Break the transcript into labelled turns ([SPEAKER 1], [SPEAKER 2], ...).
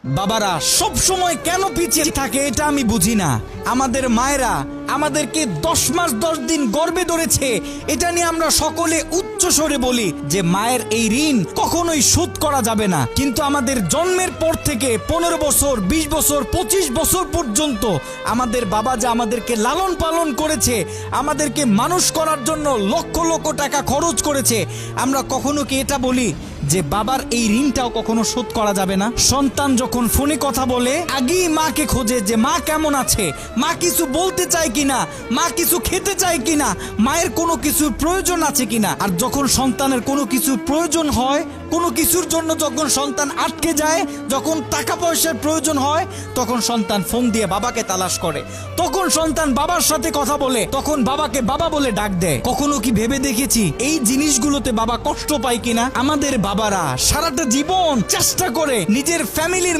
[SPEAKER 1] বাবারা সব সময় কেন পিছিয়ে থাকে এটা আমি বুঝি না। আমাদের মায়েরা আমাদেরকে 10 মাস 10 দিন গর্ভে ধরেছে, এটা নিয়ে আমরা সকলে উচ্চ স্বরে বলি যে মায়ের এই ঋণ কখনোই শোধ করা যাবে না। কিন্তু আমাদের জন্মের পর থেকে 15 বছর 20 বছর 25 বছর পর্যন্ত আমাদের বাবা যা আমাদেরকে লালন পালন করেছে, আমাদেরকে মানুষ করার জন্য লক্ষ লক্ষ টাকা খরচ করেছে, আমরা কখনো কি এটা বলি যে বাবার এই ঋণটাও কখনো শোধ করা যাবে না? সন্তান যখন ফোনে কথা বলে আগেই মাকে খোঁজে যে মা কেমন আছে, মা কিছু বলতে চায় কিনা, মা কিছু খেতে চায় কিনা, মায়ের কোনো কিছুর প্রয়োজন আছে কিনা। আর যখন সন্তানের কোনো কিছুর প্রয়োজন হয়, কোনো কিছুর জন্য যখন সন্তান আটকে যায়, যখন টাকা পয়সার প্রয়োজন হয়, তখন সন্তান ফোন দিয়ে বাবাকে তালাশ করে, তখন সন্তান বাবার সাথে কথা বলে, তখন বাবাকে বাবা বলে ডাক দেয়। কখনো কি ভেবে দেখেছি এই জিনিসগুলোতে বাবা কষ্ট পায় কিনা? আমাদের বাবারা সারাটা জীবন চেষ্টা করে নিজের ফ্যামিলির